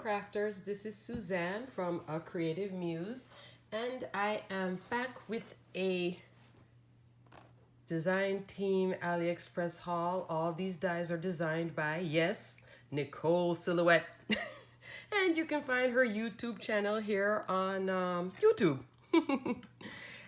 crafters, this is Suzanne from A Creative Muse, and I am back with a design team AliExpress haul. All these dies are designed by, yes, Nicole Silhouette. And you can find her YouTube channel here on YouTube.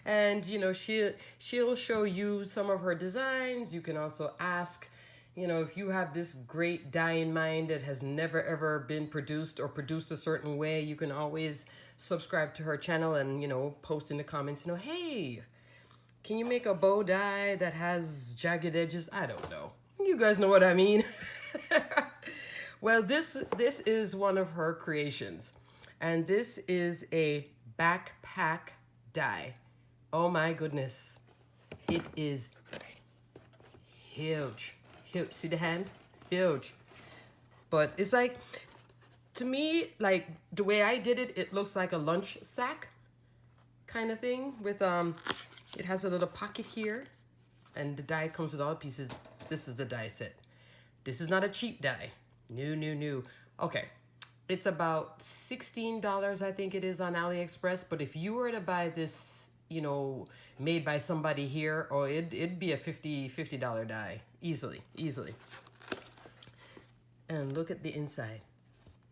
And you know, she'll show you some of her designs. You can also ask, you know, if you have this great die in mind that has never ever been produced or produced a certain way, you can always subscribe to her channel and, you know, post in the comments, you know, hey, can you make a bow die that has jagged edges? I don't know. You guys know what I mean. Well, this is one of her creations, and this is a backpack die. Oh my goodness. It is huge. Huge. See the hand? Huge. But it's like, to me, like the way I did it, it looks like a lunch sack kind of thing with it has a little pocket here, and the die comes with all the pieces. This is the die set. This is not a cheap die. No. Okay. It's about $16, I think it is, on AliExpress, but if you were to buy this, you know, made by somebody here, oh, it'd be a $50 die. Easily. And look at the inside.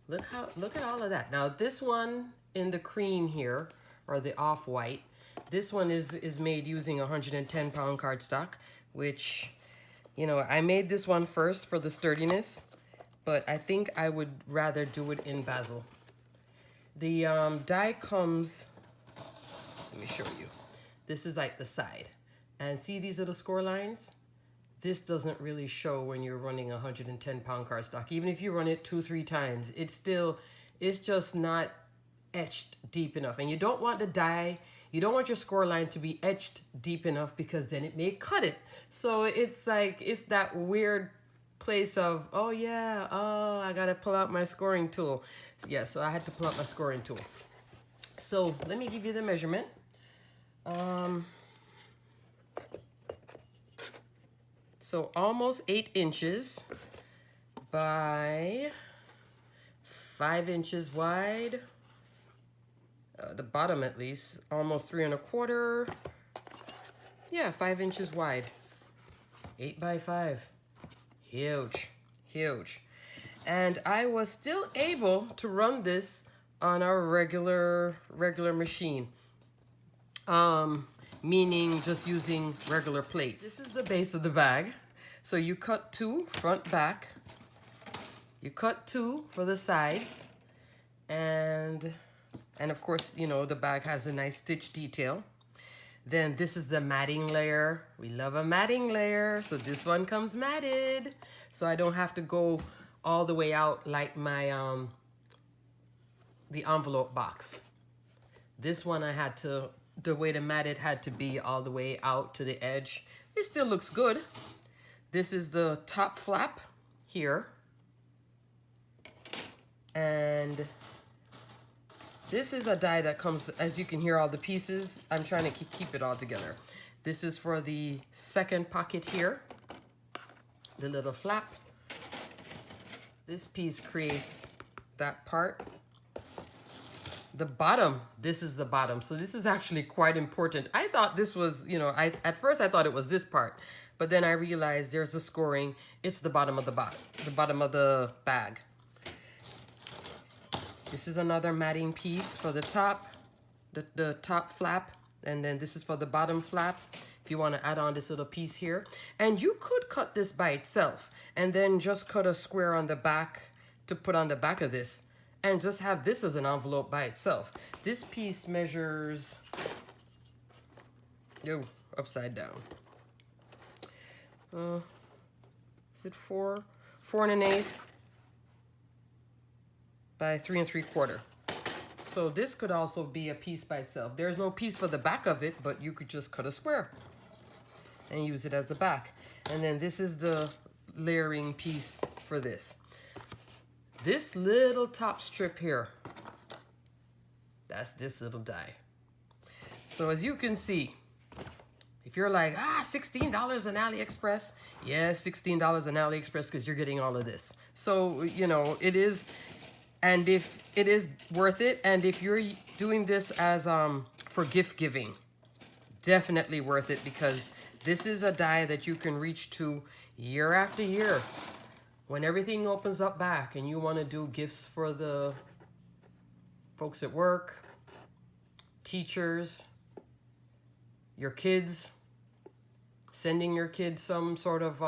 Look at all of that. Now this one in the cream here, or the off-white, this one is made using 110 pound cardstock, which, you know, I made this one first for the sturdiness, but I think I would rather do it in basil. The die comes, let me show you. This is like the side. And see these little score lines? This doesn't really show when you're running 110 pound cardstock. Even if you run it 2-3 times, it's just not etched deep enough. And you don't want the die, you don't want your score line to be etched deep enough, because then it may cut it. So it's like, it's that weird place of, oh yeah, oh, I gotta pull out my scoring tool. Yeah, so I had to pull out my scoring tool. So let me give you the measurement. So almost 8 inches by 5 inches wide. The bottom, at least, almost 3 1/4. Yeah, 5 inches wide. 8 by 5. Huge. And I was still able to run this on a regular machine. Meaning just using regular plates. This is the base of the bag. So you cut 2 front, back. You cut 2 for the sides. And of course, you know, the bag has a nice stitch detail. Then this is the matting layer. We love a matting layer. So this one comes matted. So I don't have to go all the way out like my, the envelope box. This one I had to, the way the matted had to be all the way out to the edge. It still looks good. This is the top flap here. And this is a die that comes, as you can hear all the pieces. I'm trying to keep it all together. This is for the second pocket here. The little flap. This piece creates that part. The bottom, this is the bottom. So this is actually quite important. I thought this was, you know, at first I thought it was this part, but then I realized there's a scoring. It's the bottom of the bottom of the bag. This is another matting piece for the top, the top flap, and then this is for the bottom flap. If you want to add on this little piece here, and you could cut this by itself and then just cut a square on the back to put on the back of this, and just have this as an envelope by itself. This piece measures, upside down. Is it 4 1/8 by 3 3/4. So this could also be a piece by itself. There's no piece for the back of it, but you could just cut a square and use it as a back. And then this is the layering piece for this. This little top strip here, that's this little die. So as you can see, if you're like, $16 on AliExpress, yeah, $16 on AliExpress because you're getting all of this. So, you know, it is And if it is worth it, and if you're doing this as for gift giving, definitely worth it, because this is a die that you can reach to year after year. When everything opens up back and you want to do gifts for the folks at work, teachers, your kids, sending your kid some sort of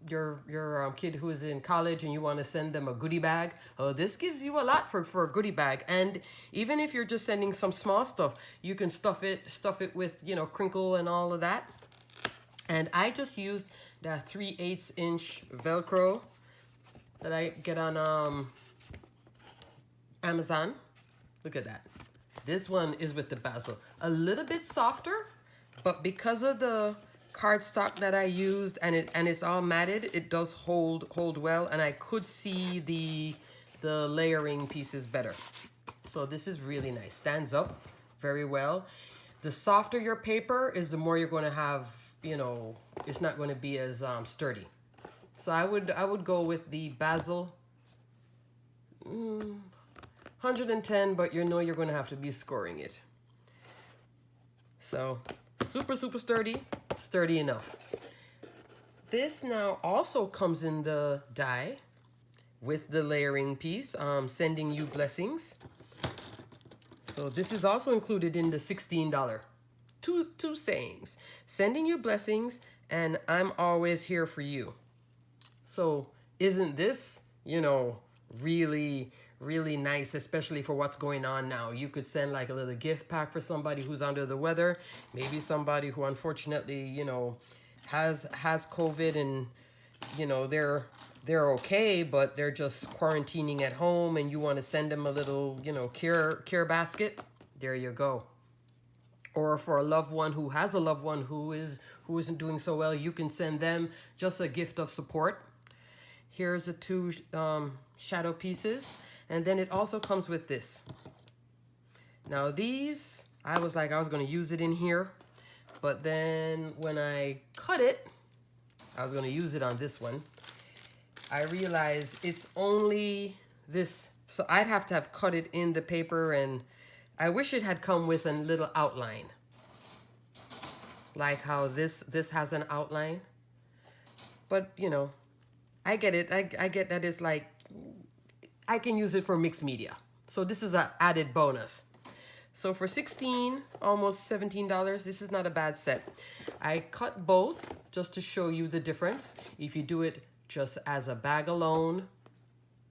your kid who is in college and you want to send them a goodie bag. Oh, this gives you a lot for a goodie bag. And even if you're just sending some small stuff, you can stuff it with, you know, crinkle and all of that. And I just used that 3/8 inch Velcro that I get on Amazon. Look at that. This one is with the basil. A little bit softer, but because of the cardstock that I used and it's all matted, it does hold well, and I could see the layering pieces better. So this is really nice. Stands up very well. The softer your paper is, the more you're going to have, you know, it's not going to be as sturdy. So I would go with the basil 110, but you know you're going to have to be scoring it. So super sturdy enough. This now also comes in the die with the layering piece, sending you blessings. So this is also included in the $16. Two sayings: sending you blessings and I'm always here for you. So isn't this, you know, really nice, especially for what's going on now? You could send like a little gift pack for somebody who's under the weather, maybe somebody who unfortunately, you know, has COVID, and you know they're okay, but they're just quarantining at home, and you want to send them a little, you know, care basket. There you go. Or for a loved one who has a loved one who isn't doing so well, you can send them just a gift of support. Here's the two shadow pieces. And then it also comes with this. Now these, I was going to use it in here, but then when I cut it, I was going to use it on this one. I realized it's only this, so I'd have to have cut it in the paper, and I wish it had come with a little outline. Like how this has an outline. But, you know, I get it. I get that it's like, I can use it for mixed media. So this is an added bonus. So for $16, almost $17, this is not a bad set. I cut both just to show you the difference. If you do it just as a bag alone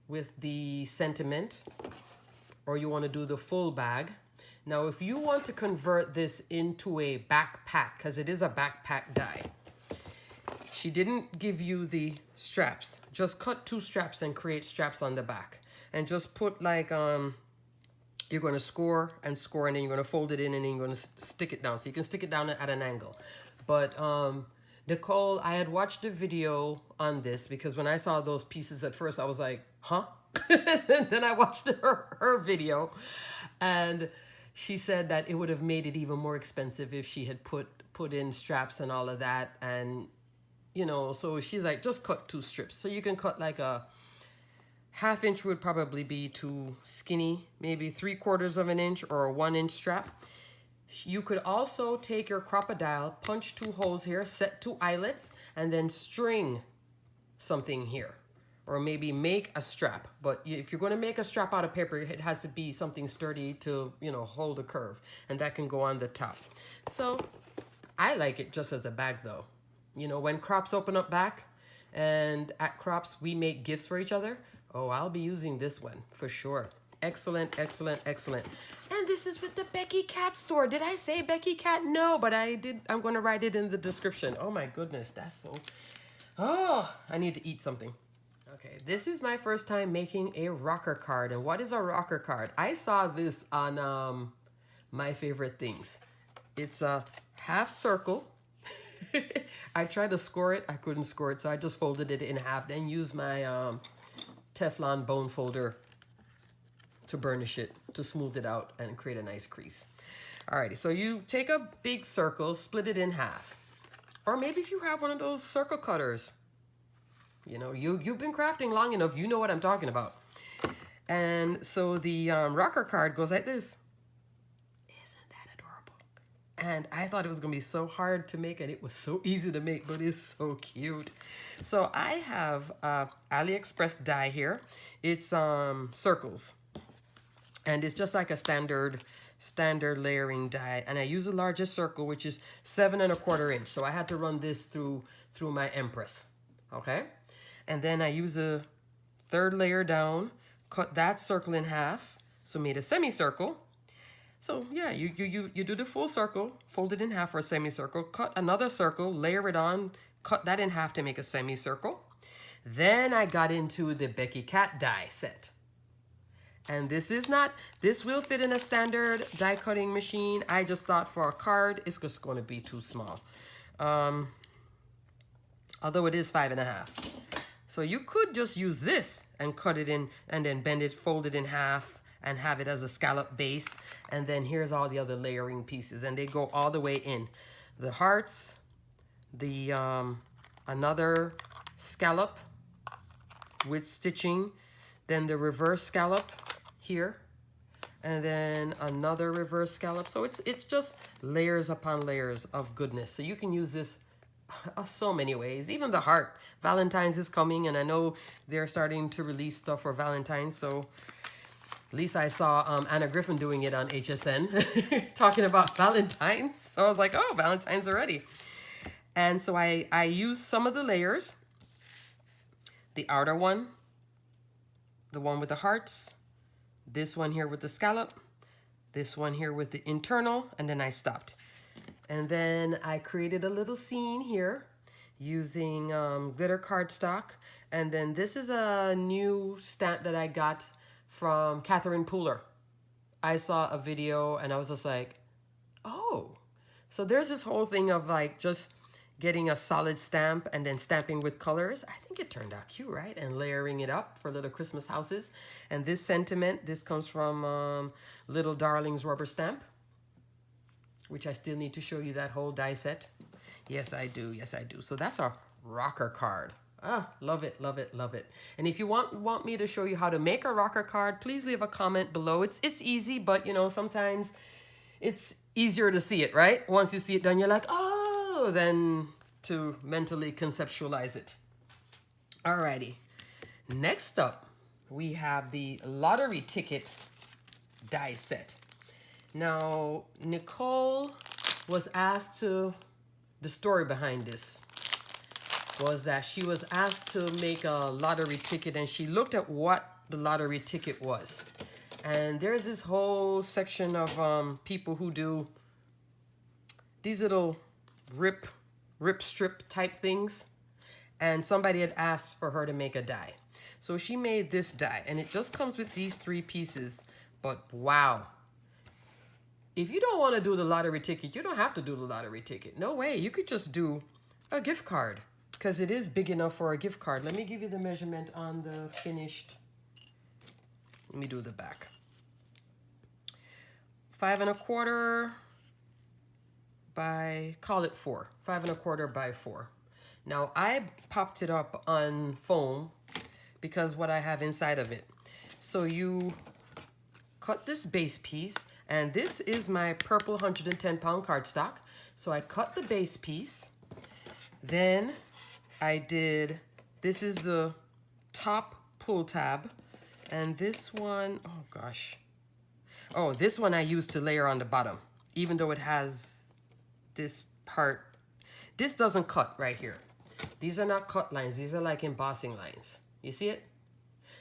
with the sentiment, or you want to do the full bag. Now, if you want to convert this into a backpack, because it is a backpack die, she didn't give you the straps. Just cut 2 straps and create straps on the back. And just put like, you're going to score, and then you're going to fold it in, and then you're going to stick it down. So you can stick it down at an angle. But Nicole, I had watched a video on this, because when I saw those pieces at first, I was like, huh? And then I watched her video, and she said that it would have made it even more expensive if she had put in straps and all of that. And, you know, so she's like, just cut 2 strips. So you can cut like a 1/2 inch would probably be too skinny, maybe 3/4 of an inch or a 1 inch strap. You could also take your crocodile, punch 2 holes here, set 2 eyelets, and then string something here. Or maybe make a strap. But if you're going to make a strap out of paper, it has to be something sturdy to, you know, hold a curve. And that can go on the top. So I like it just as a bag though. You know, when crops open up back, and at crops we make gifts for each other, oh, I'll be using this one for sure. Excellent. And this is with the BeKi Cat Store. Did I say BeKi Cat? No, but I did. I'm going to write it in the description. Oh my goodness, that's so... Oh, I need to eat something. Okay, this is my first time making a rocker card. And what is a rocker card? I saw this on My Favorite Things. It's a half circle. I tried to score it. I couldn't score it, so I just folded it in half, then used my Teflon bone folder to burnish it, to smooth it out and create a nice crease. Alrighty, so you take a big circle, split it in half. Or maybe if you have one of those circle cutters, you know, you've been crafting long enough, you know what I'm talking about. And so the rocker card goes like this. Isn't that adorable? And I thought it was going to be so hard to make, and it was so easy to make, but it's so cute. So I have AliExpress die here. It's circles. And it's just like a standard layering die. And I use the largest circle, which is 7 1/4 inch. So I had to run this through my Empress. Okay. And then I use a third layer down, cut that circle in half. So made a semicircle. So yeah, you do the full circle, fold it in half for a semicircle, cut another circle, layer it on, cut that in half to make a semicircle. Then I got into the BeKi Cat die set. And this will fit in a standard die cutting machine. I just thought for a card, it's just going to be too small. Although it is 5 1/2. So you could just use this and cut it in and then bend it, fold it in half and have it as a scallop base. And then here's all the other layering pieces and they go all the way in. The hearts, the another scallop with stitching, then the reverse scallop here, and then another reverse scallop. So it's just layers upon layers of goodness. So you can use this so many ways. Even the heart. Valentine's is coming, and I know they're starting to release stuff for Valentine's. So at least I saw Anna Griffin doing it on HSN, talking about Valentine's. So I was like, oh, Valentine's already. And so I used some of the layers. The outer one, the one with the hearts, this one here with the scallop, this one here with the internal, and then I stopped. And then I created a little scene here using glitter cardstock. And then this is a new stamp that I got from Catherine Pooler. I saw a video and I was just like, oh. So there's this whole thing of like just getting a solid stamp and then stamping with colors. I think it turned out cute, right? And layering it up for little Christmas houses. And this sentiment, this comes from Little Darling's rubber stamp, which I still need to show you that whole die set. Yes, I do. Yes, I do. So that's our rocker card. Ah, love it, love it, love it. And if you want me to show you how to make a rocker card, please leave a comment below. It's easy, but you know, sometimes it's easier to see it, right? Once you see it done, you're like, oh, then to mentally conceptualize it. Alrighty. Next up, we have the lottery ticket die set. Now, Nicole was asked to, the story behind this was that she was asked to make a lottery ticket and she looked at what the lottery ticket was. And there's this whole section of people who do these little rip strip type things. And somebody had asked for her to make a die. So she made this die and it just comes with these 3 pieces. But wow. If you don't want to do the lottery ticket, you don't have to do the lottery ticket. No way. You could just do a gift card because it is big enough for a gift card. Let me give you the measurement on the finished. Let me do the back. 5 1/4 by, call it 4. 5 1/4 by 4. Now I popped it up on foam because what I have inside of it. So you cut this base piece. And this is my purple 110-pound cardstock. So I cut the base piece. Then I did, this is the top pull tab. And this one, oh gosh. Oh, this one I used to layer on the bottom. Even though it has this part. This doesn't cut right here. These are not cut lines. These are like embossing lines. You see it?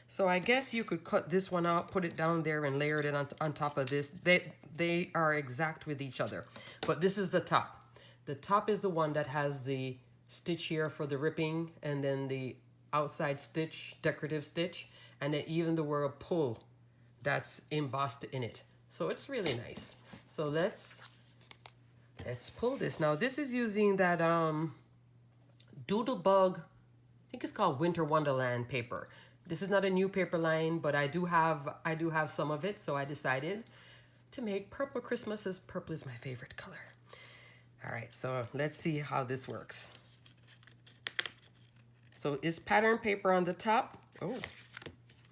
So I guess you could cut this one out, put it down there and layer it on top of this. They are exact with each other. But this is the top. The top is the one that has the stitch here for the ripping and then the outside stitch, decorative stitch, and then even the word pull that's embossed in it. So it's really nice. So let's pull this. Now this is using that Doodlebug, I think it's called Winter Wonderland paper. This is not a new paper line, but I do have some of it, so I decided to make Purple Christmas, as purple is my favorite color. All right, so let's see how this works. So it's pattern paper on the top. Oh,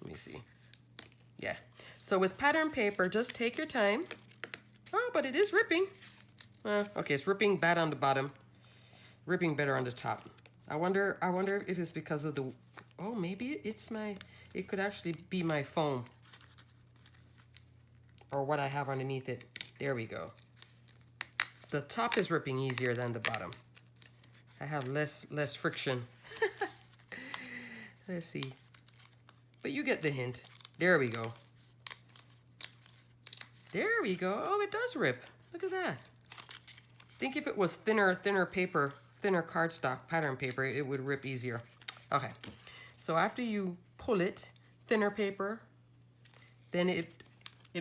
let me see. Yeah. So with pattern paper, just take your time. Oh, but it is ripping. Okay, it's ripping bad on the bottom, ripping better on the top. I wonder if it's because of the, oh, maybe it's my, it could actually be my foam or what I have underneath it. There we go. The top is ripping easier than the bottom. I have less friction. Let's see. But you get the hint. There we go. There we go. Oh, it does rip. Look at that. Think if it was thinner paper, thinner cardstock pattern paper, it would rip easier. Okay. So after you pull it, thinner paper, then it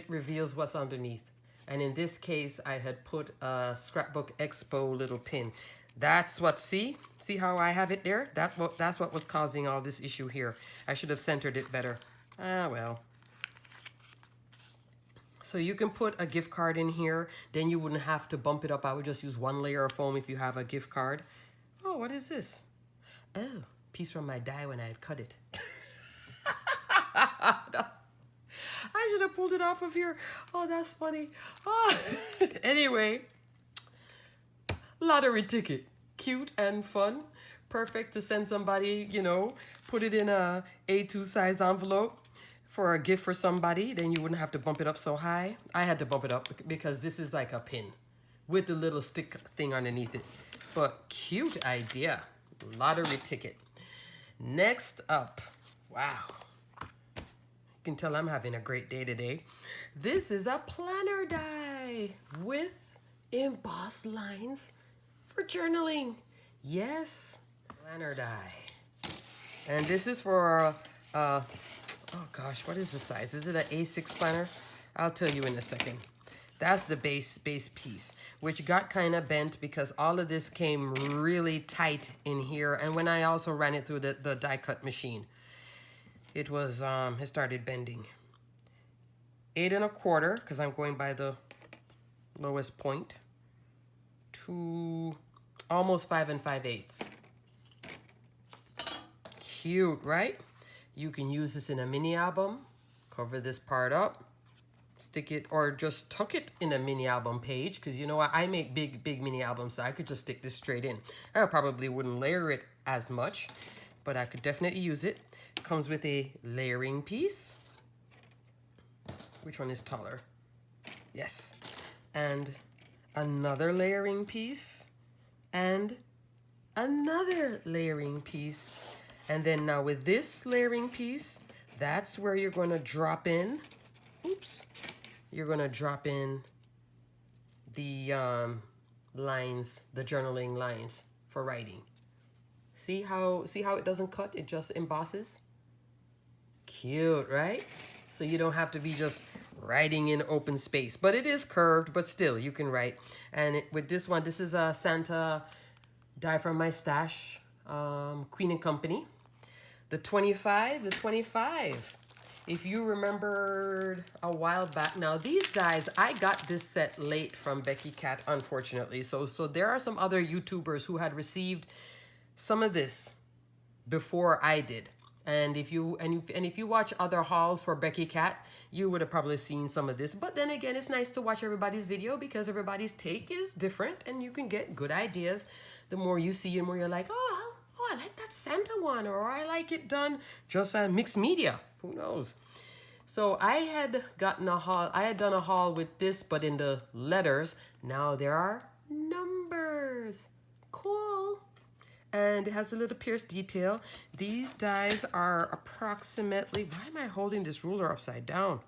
reveals what's underneath. And in this case, I had put a Scrapbook Expo little pin. That's what, see how I have it there? That's what was causing all this issue here. I should have centered it better. Ah, well. So you can put a gift card in here, then you wouldn't have to bump it up. I would just use one layer of foam if you have a gift card. Oh, what is this? Oh, piece from my die when I had cut it. I should have pulled it off of here. Oh, that's funny. Oh. Anyway, lottery ticket. Cute and fun. Perfect to send somebody, you know, put it in a A2 size envelope for a gift for somebody. Then you wouldn't have to bump it up so high. I had to bump it up because this is like a pin with the little stick thing underneath it. But cute idea. Lottery ticket. Next up. Wow. You can tell I'm having a great day today. This is a planner die with embossed lines for journaling. Yes, planner die. And this is for, oh gosh, what is the size? Is it an A6 planner? I'll tell you in a second. That's the base piece, which got kind of bent because all of this came really tight in here. And when I also ran it through the die cut machine, it was, it started bending. 8 1/4, because I'm going by the lowest point, to almost 5 5/8. Cute, right? You can use this in a mini album. Cover this part up, stick it, or just tuck it in a mini album page, because you know what? I make big mini albums, so I could just stick this straight in. I probably wouldn't layer it as much, but I could definitely use it. Comes with a layering piece. Which one is taller? Yes. And another layering piece. And another layering piece. And then now with this layering piece, that's where you're going to drop in. Oops. You're going to drop in the lines, the journaling lines for writing. See how it doesn't cut? It just embosses. Cute, right? So you don't have to be just writing in open space, but it is curved, but still you can write. And with this one, this is a Santa die from my stash, Queen & Company. The 25. If you remembered a while back, now these dies, I got this set late from BeKi Cat, unfortunately. So there are some other YouTubers who had received some of this before I did. And if you watch other hauls for BeKi Cat, you would have probably seen some of this. But then again, it's nice to watch everybody's video because everybody's take is different and you can get good ideas. The more you see and more you're like, oh, I like that Santa one, or I like it done just mixed media. Who knows? So I had gotten a haul. I had done a haul with this, but in the letters. Now there are numbers. Cool. And it has a little pierced detail. These dies are approximately, why am I holding this ruler upside down?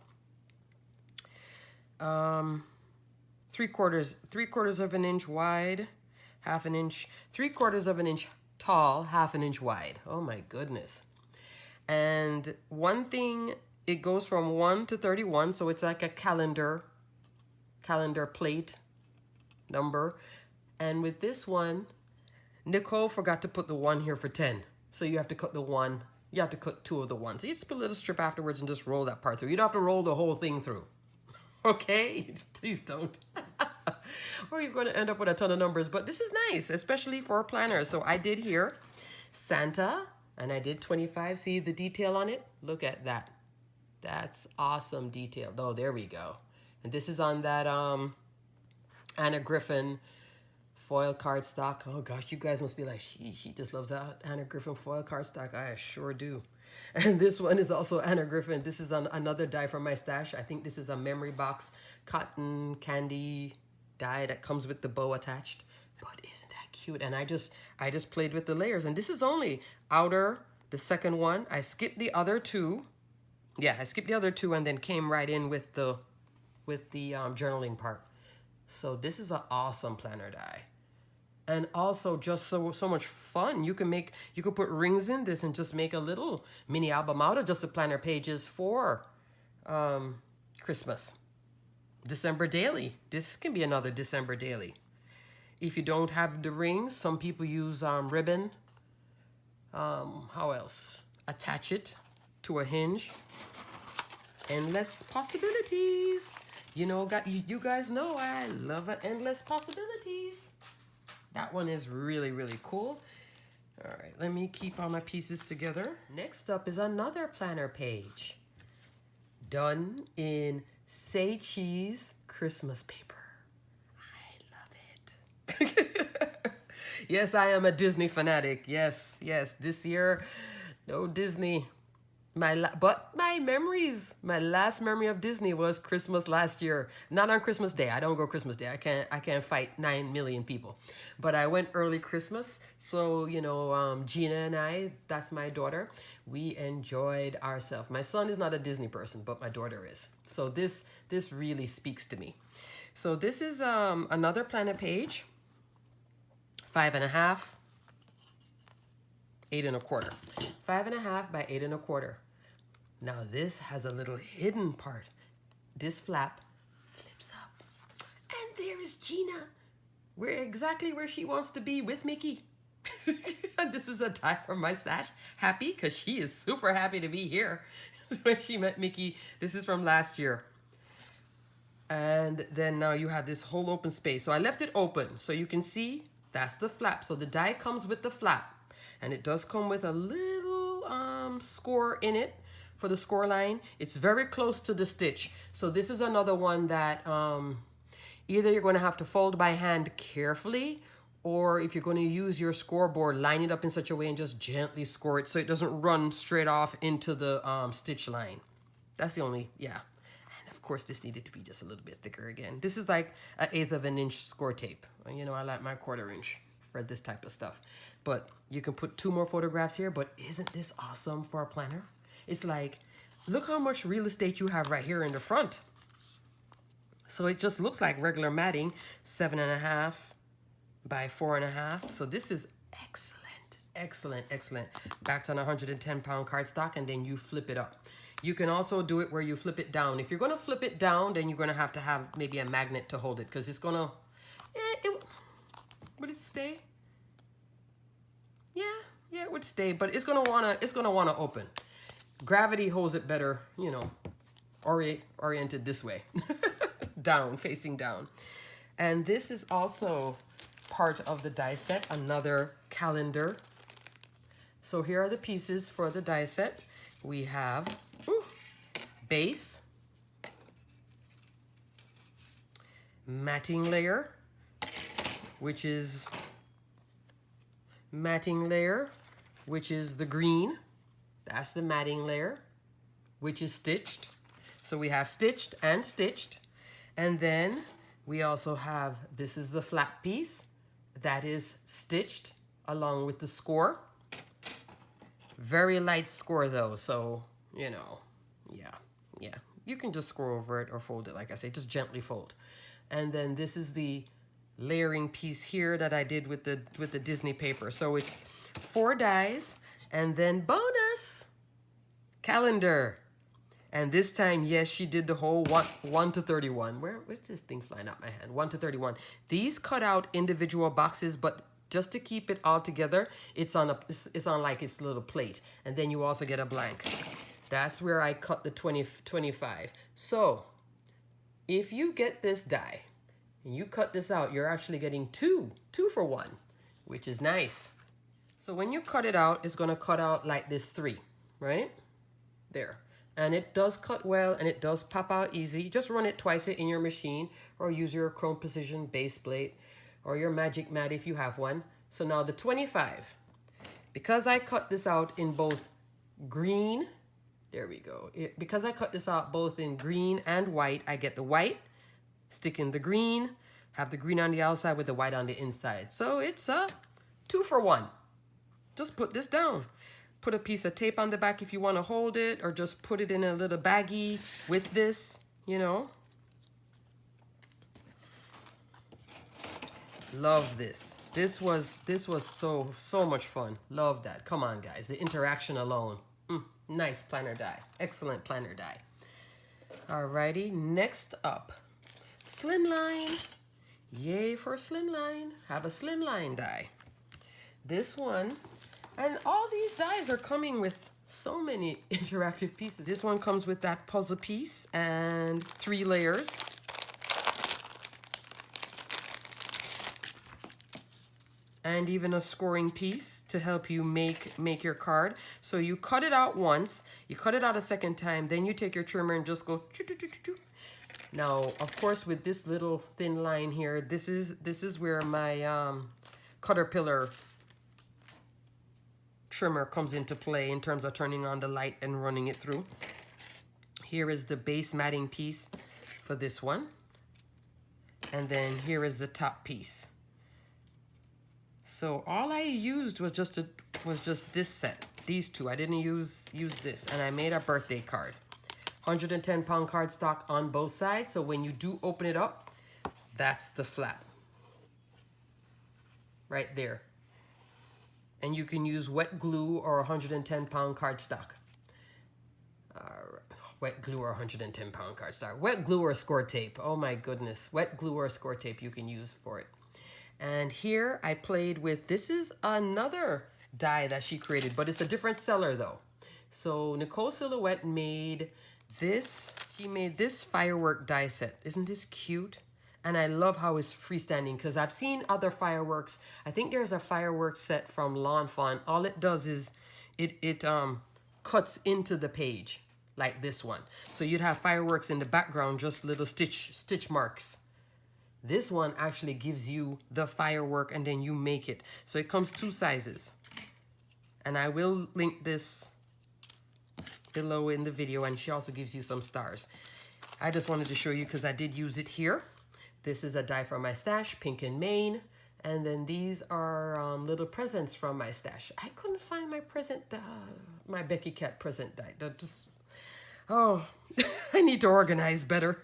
3/4 of an inch wide, 1/2 inch, 3/4 of an inch tall, 1/2 inch wide. Oh my goodness. And one thing, it goes from 1 to 31, so it's like a calendar plate number. And with this one, Nicole forgot to put the 1 here for 10. So you have to cut the 1. You have to cut 2 of the 1. So you just put a little strip afterwards and just roll that part through. You don't have to roll the whole thing through. Okay? Please don't. Or you're going to end up with a ton of numbers. But this is nice, especially for planners. So I did here Santa, and I did 25. See the detail on it? Look at that. That's awesome detail. Oh, there we go. And this is on that Anna Griffin foil cardstock. Oh gosh, you guys must be like, she just loves that Anna Griffin foil cardstock. I sure do. And this one is also Anna Griffin. This is on another die from my stash. I think this is a memory box cotton candy die that comes with the bow attached. But isn't that cute? And I just played with the layers. And this is only outer, the second one. I skipped the other two. Yeah, I skipped the other two and then came right in with the journaling part. So this is an awesome planner die. And also just so much fun. You could put rings in this and just make a little mini album out of just the planner pages for Christmas. December daily. This can be another December daily. If you don't have the rings, some people use ribbon. How else? Attach it to a hinge. Endless possibilities. You know, you guys know I love endless possibilities. That one is really, really cool. All right, let me keep all my pieces together. Next up is another planner page. Done in Say Cheese Christmas paper. I love it. Yes, I am a Disney fanatic. Yes, this year, no Disney. But my last memory of Disney was Christmas last year. Not on Christmas Day. I don't go Christmas Day. I can't fight 9 million people. But I went early Christmas. So, you know, Gina and I, that's my daughter, we enjoyed ourselves. My son is not a Disney person, but my daughter is. So this really speaks to me. So this is another planner page. 5.5, 8 1/4. 5.5 by 8 1/4. Now this has a little hidden part. This flap flips up. And there is Gina. We're exactly where she wants to be with Mickey. And this is a die from my stash. Happy, because she is super happy to be here. When she met Mickey, this is from last year. And then now you have this whole open space. So I left it open. So you can see that's the flap. So the die comes with the flap. And it does come with a little score in it. For the score line, it's very close to the stitch. So this is another one that either you're going to have to fold by hand carefully, or if you're going to use your scoreboard, line it up in such a way and just gently score it so it doesn't run straight off into the stitch line. That's the only, yeah. And of course, this needed to be just a little bit thicker again. This is like 1/8 of an inch score tape. You know, I like my 1/4 inch for this type of stuff. But you can put 2 more photographs here, but isn't this awesome for a planner? It's like, look how much real estate you have right here in the front. So it just looks like regular matting, 7.5 by 4.5. So this is excellent, excellent, excellent. Backed on 110-pound cardstock, and then you flip it up. You can also do it where you flip it down. If you're going to flip it down, then you're going to have maybe a magnet to hold it, because it's going to, would it stay? Yeah, it would stay, but it's going to want to open. Gravity holds it better, you know, oriented this way, down, facing down. And this is also part of the die set, another calendar. So here are the pieces for the die set. We have base, matting layer, which is the green. That's the matting layer, which is stitched. So we have stitched and stitched. And then we also have, this is the flap piece that is stitched along with the score. Very light score though, so, you know, yeah. You can just score over it or fold it, like I say, just gently fold. And then this is the layering piece here that I did with the Disney paper. So it's 4 dies. And then bonus calendar. And this time, yes, she did the whole 1 to 31. Where's this thing flying out my hand? 1 to 31. These cut out individual boxes, but just to keep it all together, it's on like its little plate. And then you also get a blank. That's where I cut the 25. So if you get this die and you cut this out, you're actually getting two for 1, which is nice. So when you cut it out, it's going to cut out like this 3, right? There. And it does cut well and it does pop out easy. Just run it twice in your machine or use your Chrome Precision base plate or your Magic Mat if you have one. So now the 25. Because I cut this out in both green, there we go. Because I cut this out both in green and white, I get the white, stick in the green, have the green on the outside with the white on the inside. So it's a 2 for 1. Just put this down. Put a piece of tape on the back if you want to hold it, or just put it in a little baggie with this, you know. Love this. This was so much fun. Love that. Come on, guys. The interaction alone. Nice planner die. Excellent planner die. Alrighty, next up, Slimline. Yay for Slimline. Have a Slimline die. This one. And all these dies are coming with so many interactive pieces. This one comes with that puzzle piece and 3 layers. And even a scoring piece to help you make your card. So you cut it out once, you cut it out a second time, then you take your trimmer and just go choo, choo, choo, choo, choo. Now, of course, with this little thin line here, this is where my Caterpillar trimmer comes into play in terms of turning on the light and running it through. Here is the base matting piece for this one. And then here is the top piece. So all I used was just this set, these two. I didn't use this, and I made a birthday card. 110-pound cardstock on both sides, so when you do open it up, that's the flap. Right there. And you can use wet glue or 110-pound cardstock. Wet glue or 110-pound cardstock. Wet glue or score tape. Oh my goodness. Wet glue or score tape you can use for it. And here I played with, this is another die that she created, but it's a different seller though. So Nicole Silhouette made this. She made this firework die set. Isn't this cute? And I love how it's freestanding because I've seen other fireworks. I think there's a fireworks set from L'Enfant. All it does is it cuts into the page like this one. So you'd have fireworks in the background, just little stitch marks. This one actually gives you the firework and then you make it. So it comes 2 sizes. And I will link this below in the video, and she also gives you some stars. I just wanted to show you because I did use it here. This is a die from my stash, pink and Maine. And then these are little presents from my stash. I couldn't find my present, my BeKi Cat present die. Oh, I need to organize better.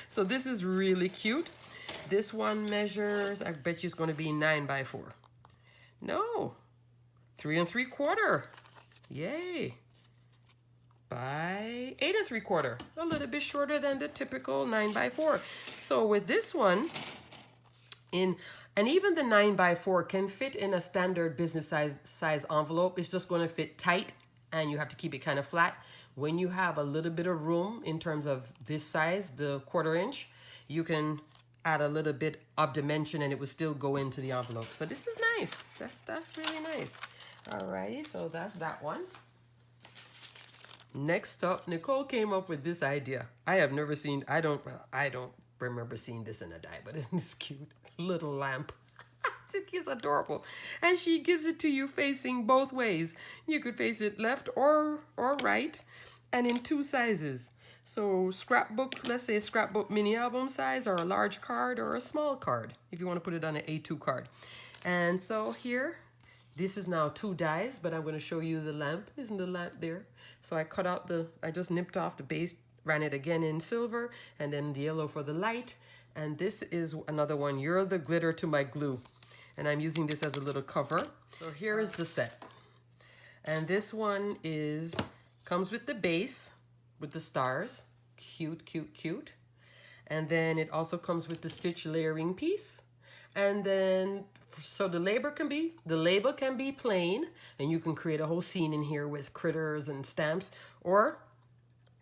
So this is really cute. This one measures, I bet you it's going to be 9 by 4. No, 3 3/4. Yay. By 8 3/4. A little bit shorter than the typical 9 by 4. So with this one, and even the 9 by 4 can fit in a standard business size envelope. It's just going to fit tight and you have to keep it kind of flat. When you have a little bit of room in terms of this size, the 1/4 inch, you can add a little bit of dimension and it will still go into the envelope. So this is nice. That's really nice. Alrighty, so that's that one. Next up, Nicole came up with this idea. I have never seen, I don't remember seeing this in a die, but isn't this cute? Little lamp. It's adorable. And she gives it to you facing both ways. You could face it left or right, and in 2 sizes. So scrapbook, let's say a scrapbook mini album size, or a large card, or a small card, if you want to put it on an A2 card. And so here, this is now 2 dies, but I'm going to show you the lamp. Isn't the lamp there? So I cut out I just nipped off the base, ran it again in silver, and then the yellow for the light. And this is another one. You're the glitter to my glue. And I'm using this as a little cover. So here is the set. And this one comes with the base, with the stars. Cute, cute, cute. And then it also comes with the stitch layering piece. And then, so the label can be plain, and you can create a whole scene in here with critters and stamps, or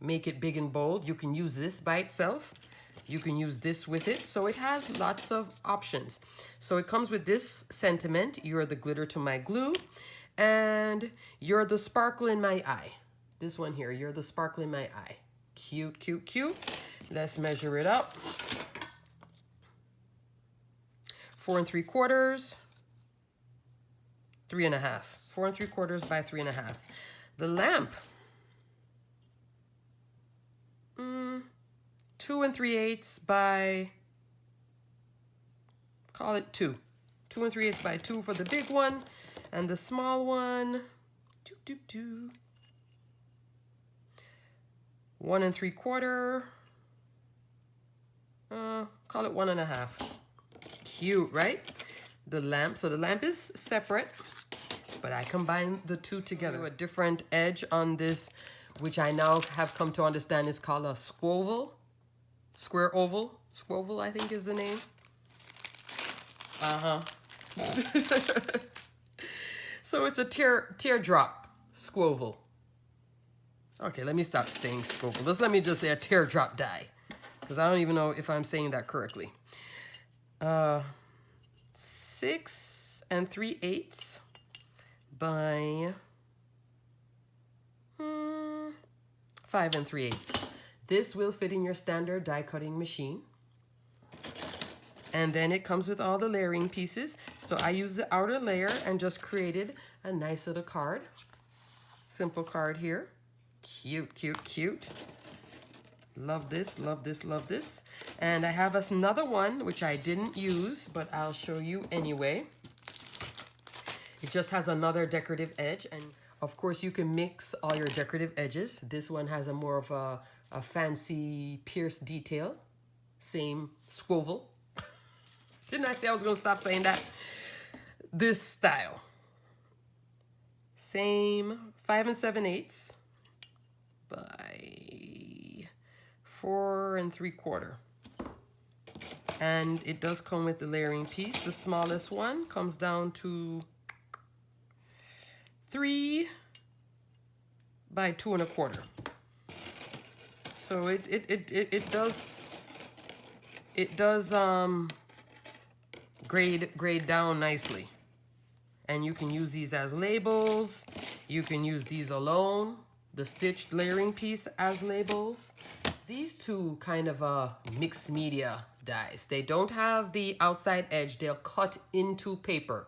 make it big and bold. You can use this by itself. You can use this with it. So it has lots of options. So it comes with this sentiment. You're the glitter to my glue, and you're the sparkle in my eye. This one here, you're the sparkle in my eye. Cute, cute, cute. Let's measure it up. 4 3/4, 3 1/2. 4 3/4 by 3 1/2. The lamp, 2 3/8 by, call it 2. 2 3/8 by 2 for the big one, and the small one, 1 3/4. Call it 1 1/2. Cute, right? The lamp. So the lamp is separate, but I combine the two together. A different edge on this, which I now have come to understand is called a squavel. Square oval. Squavel, I think, is the name. So it's a teardrop squavel. Okay, let me stop saying squavel. Let me just say a teardrop die, because I don't even know if I'm saying that correctly. 6 3/8 by 5 3/8. This will fit in your standard die cutting machine. And then it comes with all the layering pieces. So I used the outer layer and just created a nice little card. Simple card here. Cute, cute, cute. Love this, love this, love this. And I have another one, which I didn't use, but I'll show you anyway. It just has another decorative edge. And of course, you can mix all your decorative edges. This one has a more of a fancy pierced detail. Same squavel. Didn't I say I was going to stop saying that? This style. Same 5 7/8 by 4 3/4. And it does come with the layering piece. The smallest one comes down to 3 by 2 1/4. So it does grade down nicely. And you can use these as labels. You can use these alone, the stitched layering piece, as labels. These two kind of mixed media dies. They don't have the outside edge. They'll cut into paper.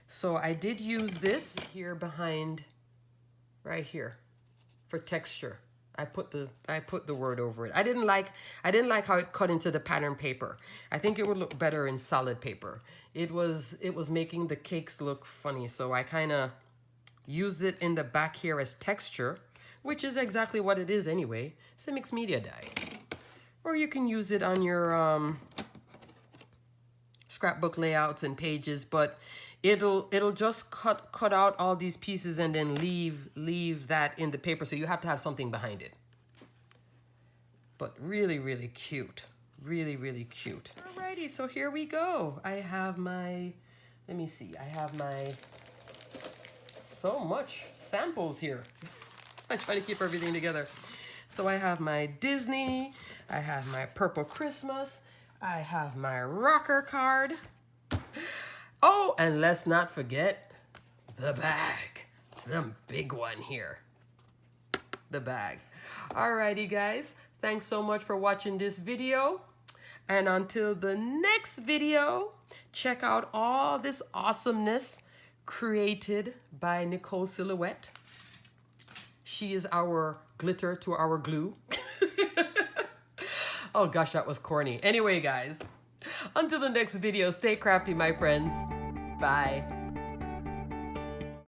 So I did use this here behind, right here, for texture. I put the word over it. I didn't like how it cut into the pattern paper. I think it would look better in solid paper. It was making the cakes look funny, so I kind of used it in the back here as texture, which is exactly what it is anyway. It's a mixed media die. Or you can use it on your scrapbook layouts and pages, but it'll just cut out all these pieces and then leave that in the paper, so you have to have something behind it. But really, really cute. Really, really cute. Alrighty, so here we go. I have my, let me see, I have my, so much samples here. I try to keep everything together. So I have my Disney, I have my Purple Christmas, I have my rocker card. Oh, and let's not forget the bag, the big one here, the bag. Alrighty, guys, thanks so much for watching this video. And until the next video, check out all this awesomeness created by Nicole Silhouette. She is our glitter to our glue. Oh gosh, that was corny. Anyway, guys, until the next video, stay crafty, my friends. Bye.